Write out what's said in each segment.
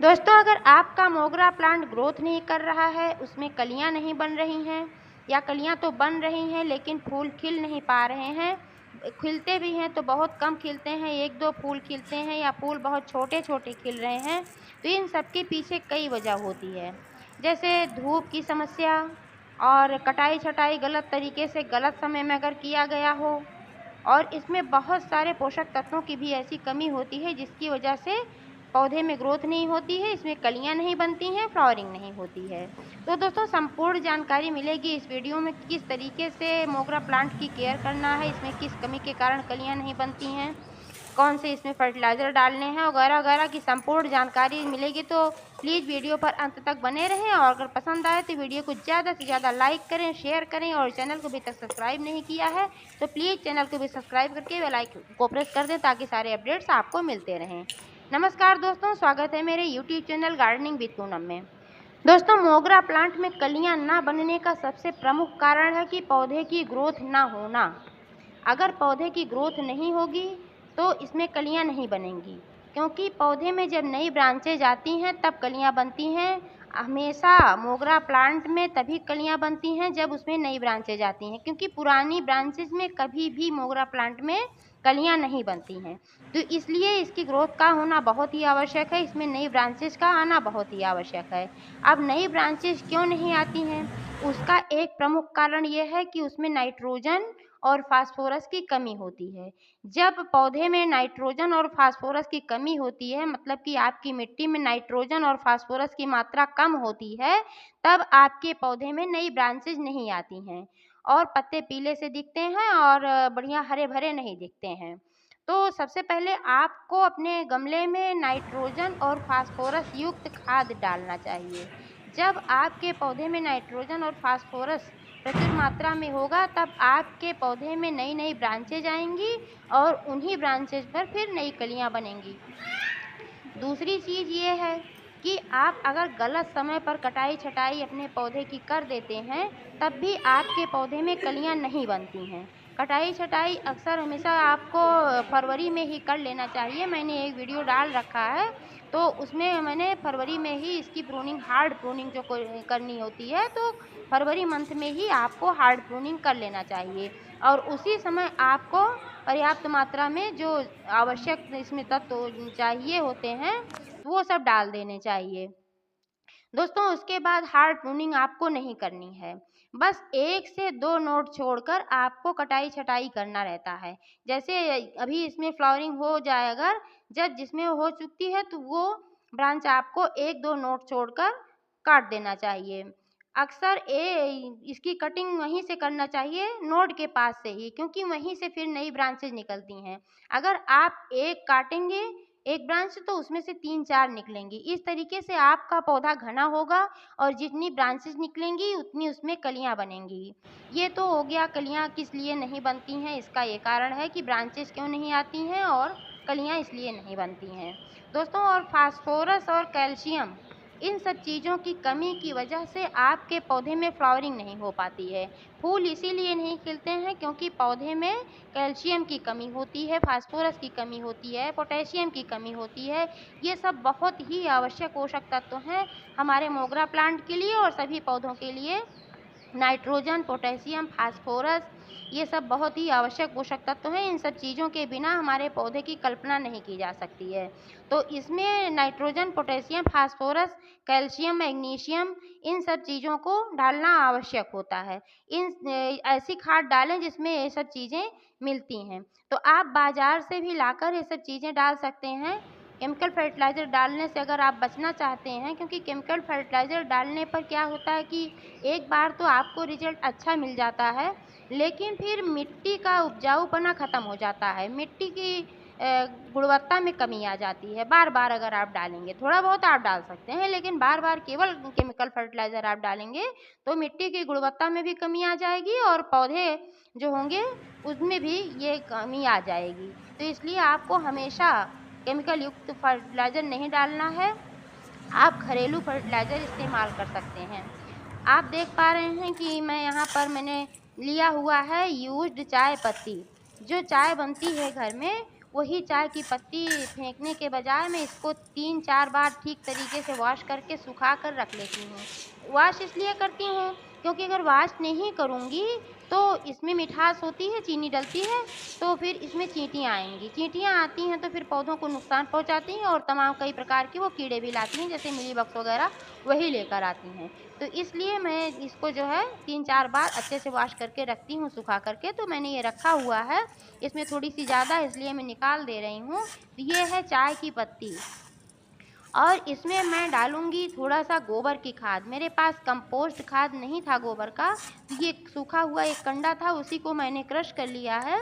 दोस्तों, अगर आपका मोगरा प्लांट ग्रोथ नहीं कर रहा है, उसमें कलियां नहीं बन रही हैं या कलियां तो बन रही हैं लेकिन फूल खिल नहीं पा रहे हैं, खिलते भी हैं तो बहुत कम खिलते हैं, एक दो फूल खिलते हैं या फूल बहुत छोटे छोटे खिल रहे हैं, तो इन सब के पीछे कई वजह होती है। जैसे धूप की समस्या और कटाई छटाई गलत तरीके से गलत समय में अगर किया गया हो, और इसमें बहुत सारे पोषक तत्वों की भी ऐसी कमी होती है जिसकी वजह से पौधे में ग्रोथ नहीं होती है, इसमें कलियां नहीं बनती हैं, फ्लावरिंग नहीं होती है। तो दोस्तों, संपूर्ण जानकारी मिलेगी इस वीडियो में, किस तरीके से मोगरा प्लांट की केयर करना है, इसमें किस कमी के कारण कलियां नहीं बनती हैं, कौन से इसमें फर्टिलाइज़र डालने हैं वगैरह वगैरह की संपूर्ण जानकारी मिलेगी। तो प्लीज़ वीडियो पर अंत तक बने रहें, और अगर पसंद आए तो वीडियो को ज़्यादा से ज़्यादा लाइक करें, शेयर करें, और चैनल को अभी तक सब्सक्राइब नहीं किया है तो प्लीज़ चैनल को भी सब्सक्राइब करके बेल आइकन को प्रेस कर दें ताकि सारे अपडेट्स आपको मिलते रहें। नमस्कार दोस्तों, स्वागत है मेरे YouTube channel gardening with Poonam में। दोस्तों, मोगरा प्लांट में कलियां ना बनने का सबसे प्रमुख कारण है कि पौधे की ग्रोथ ना होना। अगर पौधे की ग्रोथ नहीं होगी तो इसमें कलियां नहीं बनेंगी, क्योंकि पौधे में जब नई ब्रांचेज आती हैं तब कलियां बनती हैं। हमेशा मोगरा प्लांट में तभी कलियां बनती हैं जब उसमें नई ब्रांचेज आती हैं, क्योंकि पुरानी ब्रांचेज में कभी भी मोगरा प्लांट में कलियां नहीं बनती हैं। तो इसलिए इसकी ग्रोथ का होना बहुत ही आवश्यक है, इसमें नई ब्रांचेज का आना बहुत ही आवश्यक है। अब नई ब्रांचेज क्यों नहीं आती हैं, उसका एक प्रमुख कारण ये है कि उसमें नाइट्रोजन और फास्फोरस की कमी होती है। जब पौधे में नाइट्रोजन और फास्फोरस की कमी होती है, मतलब कि आपकी मिट्टी में नाइट्रोजन और फास्फोरस की मात्रा कम होती है, तब आपके पौधे में नई ब्रांचेज नहीं आती हैं और पत्ते पीले से दिखते हैं और बढ़िया हरे भरे नहीं दिखते हैं। तो सबसे पहले आपको अपने गमले में नाइट्रोजन और फास्फोरस युक्त खाद डालना चाहिए। जब आपके पौधे में नाइट्रोजन और फास्फोरस प्रचुर मात्रा में होगा, तब आपके पौधे में नई नई ब्रांचेज आएंगी और उन्हीं ब्रांचेज पर फिर नई कलियां बनेंगी। दूसरी चीज़ ये है कि आप अगर गलत समय पर कटाई छटाई अपने पौधे की कर देते हैं, तब भी आपके पौधे में कलियां नहीं बनती हैं। कटाई छटाई अक्सर हमेशा आपको फरवरी में ही कर लेना चाहिए। मैंने एक वीडियो डाल रखा है, तो उसमें मैंने फरवरी में ही इसकी प्रूनिंग, हार्ड प्रूनिंग जो करनी होती है, तो फरवरी मंथ में ही आपको हार्ड प्रूनिंग कर लेना चाहिए, और उसी समय आपको पर्याप्त मात्रा में जो आवश्यक इसमें तत्व चाहिए होते हैं वो सब डाल देने चाहिए। दोस्तों, उसके बाद हार्ड प्रूनिंग आपको नहीं करनी है, बस 1 से 2 नोट छोड़कर आपको कटाई छटाई करना रहता है। जैसे अभी इसमें फ्लावरिंग हो जाए, अगर जब जिसमें हो चुकी है तो वो ब्रांच आपको 1-2 नोट छोड़कर काट देना चाहिए। अक्सर इसकी कटिंग वहीं से करना चाहिए, नोड के पास से ही, क्योंकि वहीं से फिर नई ब्रांचेज निकलती हैं। अगर आप एक काटेंगे एक ब्रांच तो उसमें से 3-4 निकलेंगी। इस तरीके से आपका पौधा घना होगा और जितनी ब्रांचेज निकलेंगी उतनी उसमें कलियां बनेंगी। ये तो हो गया कलियां किस लिए नहीं बनती हैं, इसका ये कारण है कि ब्रांचेज क्यों नहीं आती हैं और कलियां इसलिए नहीं बनती हैं। दोस्तों, और फास्फोरस और कैल्शियम, इन सब चीज़ों की कमी की वजह से आपके पौधे में फ्लावरिंग नहीं हो पाती है। फूल इसीलिए नहीं खिलते हैं क्योंकि पौधे में कैल्शियम की कमी होती है, फास्फोरस की कमी होती है, पोटेशियम की कमी होती है। ये सब बहुत ही आवश्यक पोषक तत्व हैं हमारे मोगरा प्लांट के लिए और सभी पौधों के लिए। नाइट्रोजन, पोटेशियम, फास्फोरस, ये सब बहुत ही आवश्यक पोषक तत्व हैं। इन सब चीज़ों के बिना हमारे पौधे की कल्पना नहीं की जा सकती है। तो इसमें nitrogen, potassium, phosphorus, calcium, magnesium, इन सब चीज़ों को डालना आवश्यक होता है। ऐसी खाद डालें जिसमें ये सब चीज़ें मिलती हैं। तो आप बाज़ार से भी लाकर ये सब चीज़ें डाल सकते हैं। केमिकल फर्टिलाइज़र डालने से अगर आप बचना चाहते हैं, क्योंकि केमिकल फर्टिलाइज़र डालने पर क्या होता है कि एक बार तो आपको रिजल्ट अच्छा मिल जाता है, लेकिन फिर मिट्टी का उपजाऊपना ख़त्म हो जाता है, मिट्टी की गुणवत्ता में कमी आ जाती है। बार-बार अगर आप डालेंगे, थोड़ा बहुत आप डाल सकते हैं, लेकिन बार-बार केवल केमिकल फर्टिलाइज़र आप डालेंगे तो मिट्टी की गुणवत्ता में भी कमी आ जाएगी और पौधे जो होंगे उसमें भी ये कमी आ जाएगी। तो इसलिए आपको हमेशा केमिकल युक्त फर्टिलाइज़र नहीं डालना है, आप घरेलू फर्टिलाइज़र इस्तेमाल कर सकते हैं। आप देख पा रहे हैं कि मैं यहाँ पर मैंने लिया हुआ है यूज्ड चाय पत्ती। जो चाय बनती है घर में, वही चाय की पत्ती फेंकने के बजाय मैं इसको 3-4 बार ठीक तरीके से वॉश करके सुखा कर रख लेती हूँ। वॉश इसलिए करती हूँ क्योंकि अगर वॉश नहीं करूँगी तो इसमें मिठास होती है, चीनी डलती है, तो फिर इसमें चींटियाँ आएँगी। चींटियाँ आती हैं तो फिर पौधों को नुकसान पहुँचाती हैं और तमाम कई प्रकार के वो कीड़े भी लाती हैं, जैसे मिलीबग्स वगैरह वही लेकर आती हैं। तो इसलिए मैं इसको जो है 3-4 बार अच्छे से वॉश करके रखती हूँ सुखा करके। तो मैंने ये रखा हुआ है, इसमें थोड़ी-सी ज़्यादा है इसलिए मैं निकाल दे रही हूँ। तो ये है चाय की पत्ती और इसमें मैं डालूँगी थोड़ा-सा गोबर की खाद। मेरे पास कंपोस्ट खाद नहीं था गोबर का, तो ये सूखा हुआ एक कंडा था, उसी को मैंने क्रश कर लिया है,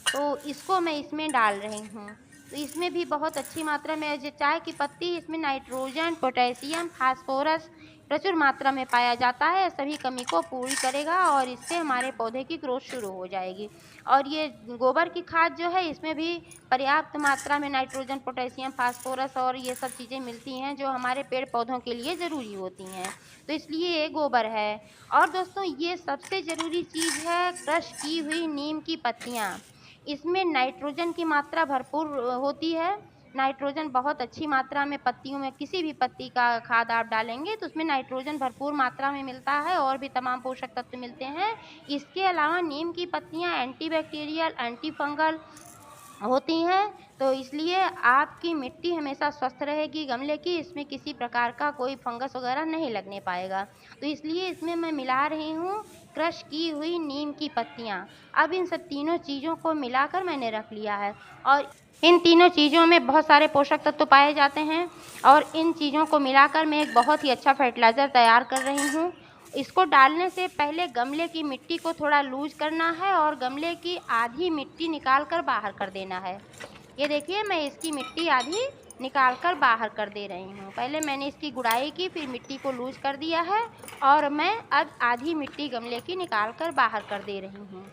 तो इसको मैं इसमें डाल रही हूँ। तो इसमें भी बहुत अच्छी मात्रा में जो चाय की पत्ती, इसमें नाइट्रोजन, पोटेशियम, फास्फोरस प्रचुर मात्रा में पाया जाता है, सभी कमी को पूरी करेगा और इससे हमारे पौधे की ग्रोथ शुरू हो जाएगी। और ये गोबर की खाद जो है, इसमें भी पर्याप्त मात्रा में नाइट्रोजन, पोटेशियम, फास्फोरस और ये सब चीज़ें मिलती हैं जो हमारे पेड़ पौधों के लिए ज़रूरी होती हैं, तो इसलिए ये गोबर है। और दोस्तों ये सबसे ज़रूरी चीज़ है क्रश की हुई नीम की पत्तियाँ। इसमें नाइट्रोजन की मात्रा भरपूर होती है। नाइट्रोजन बहुत अच्छी मात्रा में पत्तियों में, किसी भी पत्ती का खाद आप डालेंगे तो उसमें नाइट्रोजन भरपूर मात्रा में मिलता है और भी तमाम पोषक तत्व मिलते हैं। इसके अलावा नीम की पत्तियाँ एंटीबैक्टीरियल, एंटी फंगल होती हैं, तो इसलिए आपकी मिट्टी हमेशा स्वस्थ रहेगी गमले की, इसमें किसी प्रकार का कोई फंगस वगैरह नहीं लगने पाएगा। तो इसलिए इसमें मैं मिला रही हूँ क्रश की हुई नीम की पत्तियाँ। अब इन सब तीनों चीज़ों को मिलाकर मैंने रख लिया है और इन तीनों चीज़ों में बहुत सारे पोषक तत्व पाए जाते हैं और इन चीज़ों को मिलाकर मैं एक बहुत ही अच्छा फर्टिलाइज़र तैयार कर रही हूँ। इसको डालने से पहले गमले की मिट्टी को थोड़ा लूज करना है और गमले की आधी मिट्टी निकाल कर बाहर कर देना है। ये देखिए मैं इसकी मिट्टी आधी निकाल कर बाहर कर दे रही हूँ। पहले मैंने इसकी गुड़ाई की, फिर मिट्टी को लूज कर दिया है और मैं अब आधी मिट्टी गमले की निकाल कर बाहर कर दे रही हूँ।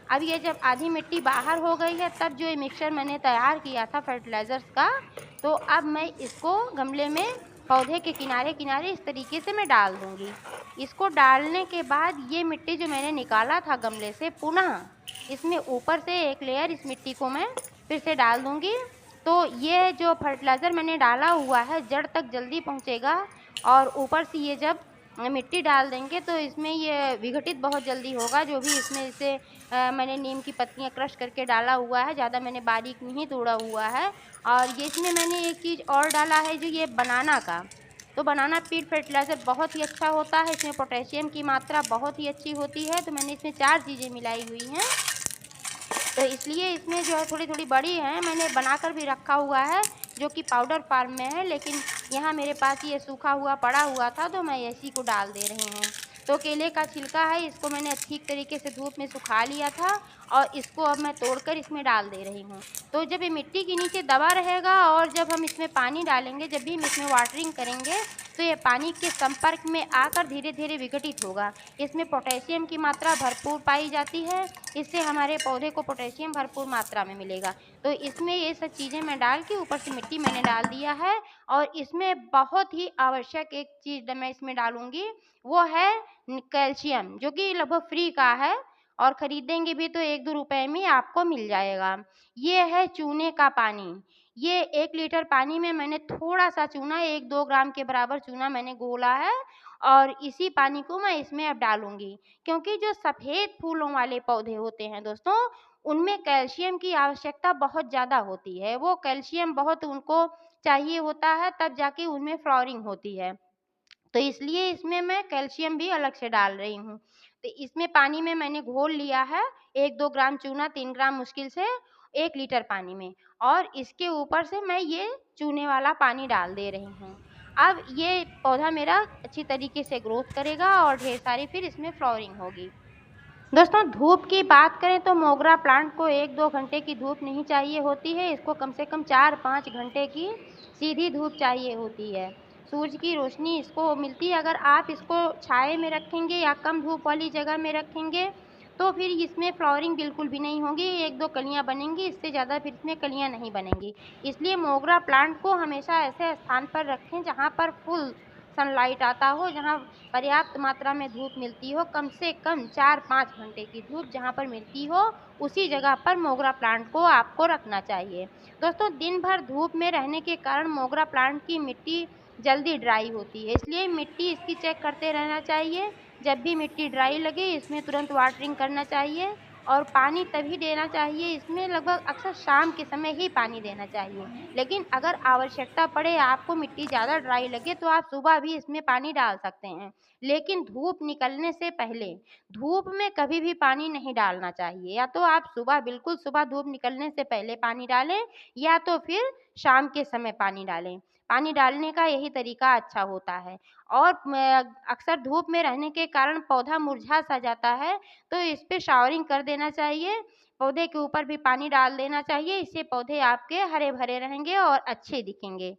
अब ये जब आधी मिट्टी बाहर हो गई है, तब जो ये मिक्सचर मैंने तैयार किया था फर्टिलाइज़र्स का, तो अब मैं इसको गमले में पौधे के किनारे-किनारे इस तरीके से मैं डाल दूँगी। इसको डालने के बाद ये मिट्टी जो मैंने निकाला था गमले से, पुनः इसमें ऊपर से एक लेयर इस मिट्टी को मैं फिर से डाल दूँगी। तो ये जो फर्टिलाइज़र मैंने डाला हुआ है जड़ तक जल्दी पहुँचेगा और ऊपर से ये जब मिट्टी डाल देंगे तो इसमें ये विघटित बहुत जल्दी होगा। जो भी इसमें जैसे मैंने नीम की पत्तियाँ क्रश करके डाला हुआ है, ज़्यादा मैंने बारीक नहीं तोड़ा हुआ है। और ये इसमें मैंने एक चीज़ और डाला है जो ये बनाना का, तो बनाना पीट फर्टिलाइज़र बहुत ही अच्छा होता है, इसमें पोटेशियम की मात्रा बहुत ही अच्छी होती है। तो मैंने इसमें 4 चीज़ें मिलाई हुई हैं, तो इसलिए इसमें जो है थोड़ी-थोड़ी बड़ी हैं, मैंने बनाकर भी रखा हुआ है जो कि पाउडर फॉर्म में है, लेकिन यहाँ मेरे पास ये सूखा हुआ पड़ा हुआ था तो मैं इसी को डाल दे रही हूँ। तो केले का छिलका है, इसको मैंने ठीक तरीके से धूप में सुखा लिया था और इसको अब मैं तोड़कर इसमें डाल दे रही हूँ। तो जब ये मिट्टी के नीचे दबा रहेगा और जब हम इसमें पानी डालेंगे, जब भी हम इसमें वाटरिंग करेंगे, तो ये पानी के संपर्क में आकर धीरे-धीरे विघटित होगा। इसमें पोटेशियम की मात्रा भरपूर पाई जाती है, इससे हमारे पौधे को पोटेशियम भरपूर मात्रा में मिलेगा। तो इसमें ये सब चीज़ें मैं डाल के ऊपर से मिट्टी मैंने डाल दिया है और इसमें बहुत ही आवश्यक एक चीज़ मैं इसमें डालूँगी, वो है कैल्शियम, जो कि लगभग फ्री का है और खरीदेंगे भी तो 1-2 रुपए में आपको मिल जाएगा। ये है चूने का पानी। ये 1 लीटर पानी में मैंने थोड़ा-सा चूना, 1-2 ग्राम के बराबर चूना मैंने घोला है और इसी पानी को मैं इसमें अब डालूँगी। क्योंकि जो सफ़ेद फूलों वाले पौधे होते हैं दोस्तों, उनमें कैल्शियम की आवश्यकता बहुत ज़्यादा होती है। वो कैल्शियम बहुत उनको चाहिए होता है, तब जाके उनमें फ्लावरिंग होती है। तो इसलिए इसमें मैं कैल्शियम भी अलग से डाल रही हूँ। तो इसमें पानी में मैंने घोल लिया है 1-2 ग्राम चूना, 3 ग्राम मुश्किल से 1 लीटर पानी में, और इसके ऊपर से मैं ये चूने वाला पानी डाल दे रही हूँ। अब ये पौधा मेरा अच्छी तरीके से ग्रोथ करेगा और ढेर सारी फिर इसमें फ्लावरिंग होगी। दोस्तों धूप की बात करें तो मोगरा प्लांट को 1-2 घंटे की धूप नहीं चाहिए होती है, इसको कम से कम 4-5 घंटे की सीधी धूप चाहिए होती है। सूरज की रोशनी इसको मिलती है। अगर आप इसको छाए में रखेंगे या कम धूप वाली जगह में रखेंगे तो फिर इसमें फ्लावरिंग बिल्कुल भी नहीं होगी, 1-2 कलियाँ बनेंगी, इससे ज़्यादा फिर इसमें कलियाँ नहीं बनेंगी। इसलिए मोगरा प्लांट को हमेशा ऐसे स्थान पर रखें जहाँ पर फुल सनलाइट आता हो, जहाँ पर्याप्त मात्रा में धूप मिलती हो, कम से कम 4-5 घंटे की धूप जहाँ पर मिलती हो, उसी जगह पर मोगरा प्लांट को आपको रखना चाहिए। दोस्तों, दिन भर धूप में रहने के कारण मोगरा प्लांट की मिट्टी जल्दी ड्राई होती है, इसलिए मिट्टी इसकी चेक करते रहना चाहिए। जब भी मिट्टी ड्राई लगे इसमें तुरंत वाटरिंग करना चाहिए और पानी तभी देना चाहिए, इसमें लगभग अक्सर शाम के समय ही पानी देना चाहिए। लेकिन अगर आवश्यकता पड़े, आपको मिट्टी ज़्यादा ड्राई लगे, तो आप सुबह भी इसमें पानी डाल सकते हैं। लेकिन धूप निकलने से पहले धूप में कभी भी पानी नहीं डालना चाहिए। या तो आप बिल्कुल सुबह धूप निकलने से पहले पानी डालें, या तो फिर शाम के समय पानी डालें। पानी डालने का यही तरीका अच्छा होता है। और अक्सर धूप में रहने के कारण पौधा मुरझा-सा जाता है, तो इस पे शावरिंग कर देना चाहिए। पौधे के ऊपर भी पानी डाल देना चाहिए, इससे पौधे आपके हरे-भरे रहेंगे और अच्छे दिखेंगे।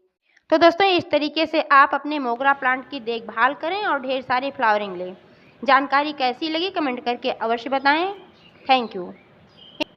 तो दोस्तों, इस तरीके से आप अपने मोगरा प्लांट की देखभाल करें और ढेर सारी फ्लावरिंग लें। जानकारी कैसी लगी कमेंट करके अवश्य बताएँ। Thank you.